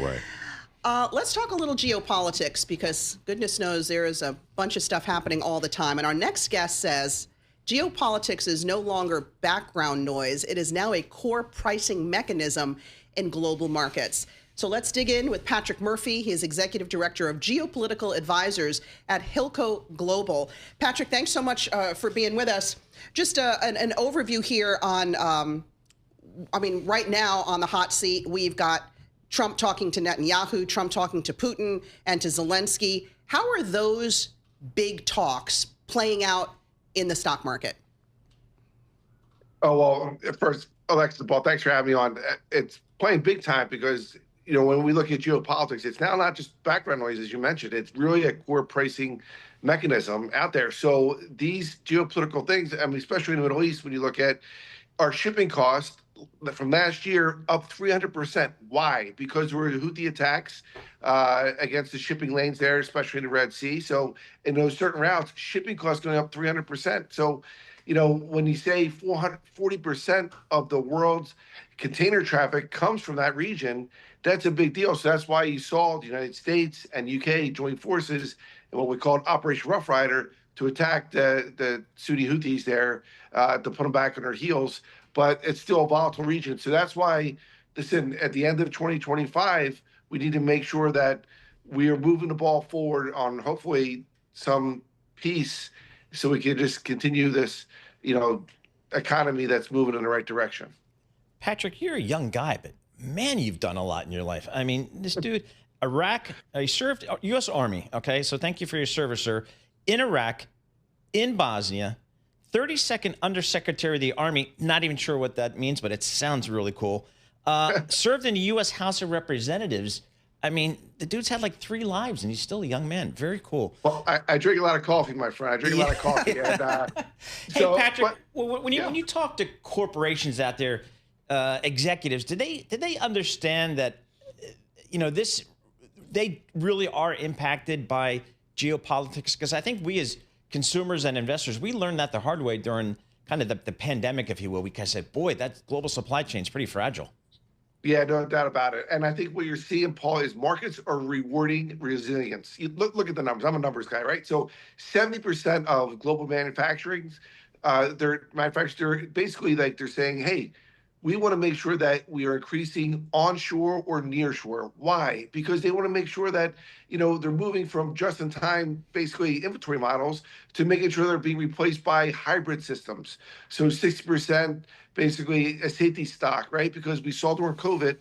way. Let's talk a little geopolitics because goodness knows there is a bunch of stuff happening all the time. And our next guest says geopolitics is no longer background noise. It is now a core pricing mechanism in global markets. So let's dig in with Patrick Murphy. He is Executive Director of Geopolitical Advisors at Hilco Global. Patrick, thanks so much for being with us. Just an overview here on, right now on the hot seat, we've got Trump talking to Netanyahu, Trump talking to Putin and to Zelensky. How are those big talks playing out in the stock market? Oh, well, first, Alexa, Paul, thanks for having me on. It's playing big time because, when we look at geopolitics, it's now not just background noise, as you mentioned. It's really a core pricing mechanism out there. So these geopolitical things, especially in the Middle East, when you look at our shipping costs from last year up 300%. Why? Because there were Houthi attacks against the shipping lanes there, especially in the Red Sea. So in those certain routes, shipping costs going up 300%. So, when you say 440% of the world's container traffic comes from that region, that's a big deal. So that's why you saw the United States and UK join forces in what we called Operation Rough Rider to attack the Sunni Houthis there, to put them back on their heels. But it's still a volatile region. So that's why, listen, at the end of 2025, we need to make sure that we are moving the ball forward on hopefully some peace so we can just continue this, economy that's moving in the right direction. Patrick, you're a young guy, but man, you've done a lot in your life. This dude, Iraq, he served U.S. Army, okay? So thank you for your service, sir. In Iraq, in Bosnia, 32nd Undersecretary of the Army, not even sure what that means, but it sounds really cool. Served in the U.S. House of Representatives. The dude's had like 3 lives, and he's still a young man. Very cool. Well, I drink a lot of coffee, my friend. I drink a lot of coffee. And, hey, Patrick, when you talk to corporations out there, executives, did they understand that, they really are impacted by geopolitics? Because I think we as consumers and investors, we learned that the hard way during kind of the pandemic, if you will. We kind of said, boy, that global supply chain is pretty fragile. Yeah, no doubt about it. And I think what you're seeing, Paul, is markets are rewarding resilience. You look at the numbers. I'm a numbers guy, right? So 70% of global manufacturing, they're basically like they're saying, hey, we want to make sure that we are increasing onshore or nearshore. Why? Because they want to make sure that, they're moving from just-in-time, basically, inventory models to making sure they're being replaced by hybrid systems. So 60% basically a safety stock, right? Because we saw during COVID,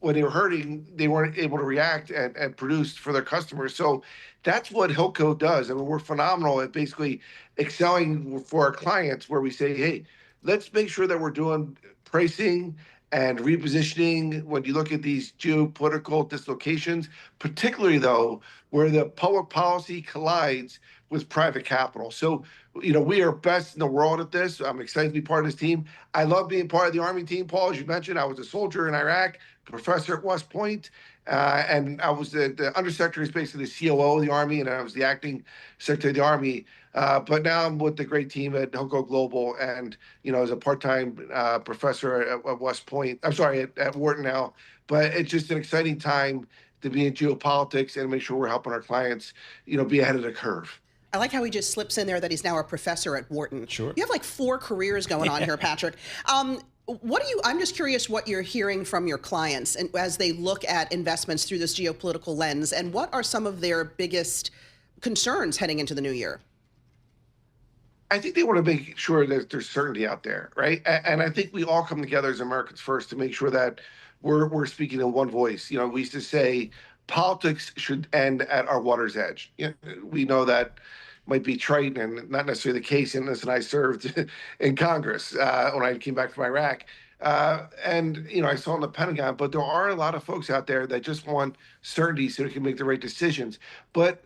when they were hurting, they weren't able to react and produce for their customers. So that's what Hilco does. We're phenomenal at basically excelling for our clients where we say, hey, let's make sure that we're doing pricing and repositioning when you look at these geopolitical dislocations, particularly though, where the public policy collides with private capital. So, we are best in the world at this. I'm excited to be part of this team. I love being part of the Army team, Paul. As you mentioned, I was a soldier in Iraq, professor at West Point, and I was the undersecretary, is basically the COO of the Army, and I was the acting secretary of the Army. But now I'm with the great team at Hilco Global, and as a part-time professor at West Point. I'm sorry, at Wharton now. But it's just an exciting time to be in geopolitics and make sure we're helping our clients, be ahead of the curve. I like how he just slips in there that he's now a professor at Wharton. Sure. You have like 4 careers going on here, Patrick. I'm just curious what you're hearing from your clients and as they look at investments through this geopolitical lens, and what are some of their biggest concerns heading into the new year? I think they want to make sure that there's certainty out there, right? And I think we all come together as Americans first to make sure that we're speaking in one voice. We used to say politics should end at our water's edge. We know that might be trite and not necessarily the case. And listen, I served in Congress when I came back from Iraq. And I saw in the Pentagon, but there are a lot of folks out there that just want certainty so they can make the right decisions. But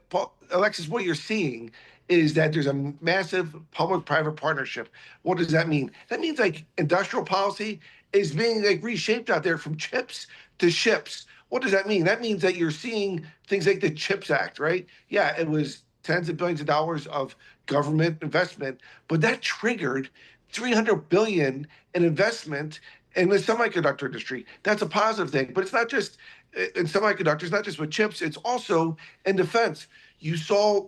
Alexis, what you're seeing is that there's a massive public-private partnership. What does that mean? That means like industrial policy is being like reshaped out there from chips to ships. What does that mean? That means that you're seeing things like the CHIPS Act, right? Yeah, it was tens of billions of dollars of government investment, but that triggered $300 billion in investment in the semiconductor industry. That's a positive thing, but it's not just in semiconductors, not just with chips, it's also in defense. You saw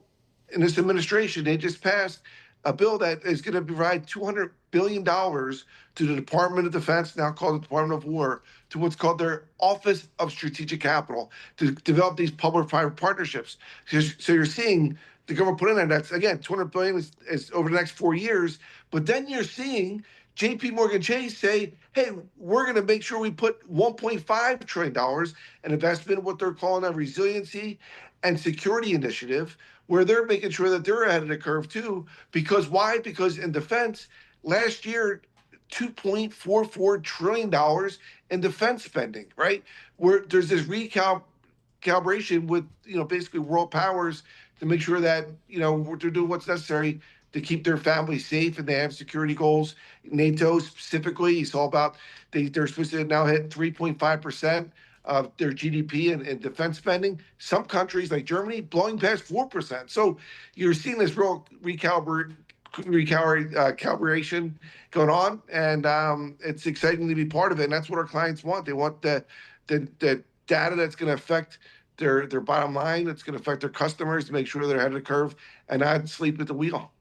in this administration, they just passed a bill that is going to provide $200 billion to the Department of Defense, now called the Department of War, to what's called their Office of Strategic Capital, to develop these public-private partnerships. So you're seeing the government put in there, that's, again, $200 billion is over the next 4 years. But then you're seeing JP Morgan Chase say, hey, we're going to make sure we put $1.5 trillion in investment in what they're calling a resiliency and security initiative, where they're making sure that they're ahead of the curve too. Because why? Because in defense, last year, $2.44 trillion in defense spending, right? Where there's this recalibration with, basically world powers to make sure that, they're doing what's necessary to keep their families safe, and they have security goals. NATO specifically, it's all about they're supposed to now hit 3.5% of their GDP in defense spending. Some countries like Germany blowing past 4%. So you're seeing this real calibration going on, and it's exciting to be part of it. And that's what our clients want. They want the data that's going to affect their bottom line. That's going to affect their customers to make sure they're ahead of the curve and not sleep at the wheel.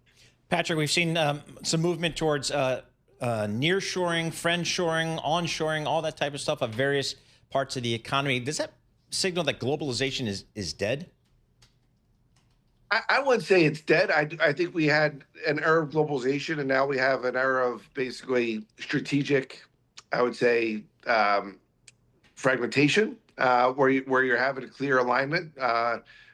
Patrick, we've seen some movement towards nearshoring, friendshoring, onshoring, all that type of stuff of various parts of the economy. Does that signal that globalization is dead? I wouldn't say it's dead. I think we had an era of globalization, and now we have an era of basically strategic, I would say, fragmentation, where you're having a clear alignment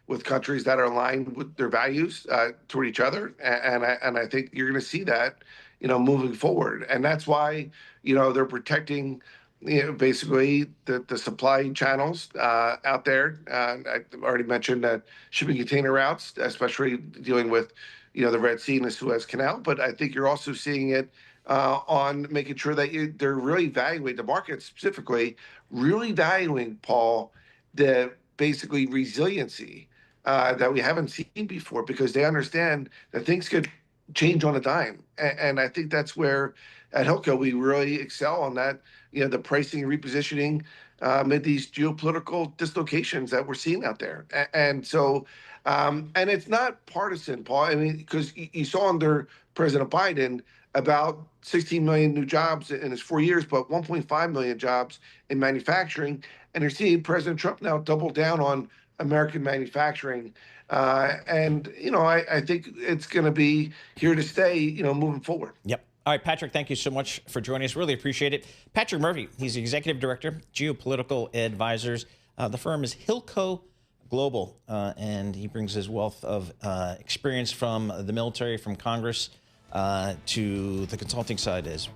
with countries that are aligned with their values toward each other, and I think you're going to see that, moving forward, and that's why they're protecting, basically the supply channels out there. I already mentioned that shipping container routes, especially dealing with the Red Sea and the Suez Canal, but I think you're also seeing it on making sure that they're really evaluating the market, specifically really valuing, Paul, the basically resiliency that we haven't seen before, because they understand that things could change on a dime. And I think that's where at Hilco we really excel on that, the pricing and repositioning amid these geopolitical dislocations that we're seeing out there. And so, and it's not partisan, Paul. I mean, because you saw under President Biden about 16 million new jobs in his 4 years, but 1.5 million jobs in manufacturing. And you're seeing President Trump now double down on American manufacturing. And, I think it's going to be here to stay, moving forward. Yep. All right, Patrick, thank you so much for joining us. Really appreciate it. Patrick Murphy, he's the Executive Director, Geopolitical Advisors. The firm is Hilco Global, and he brings his wealth of experience from the military, from Congress, to the consulting side as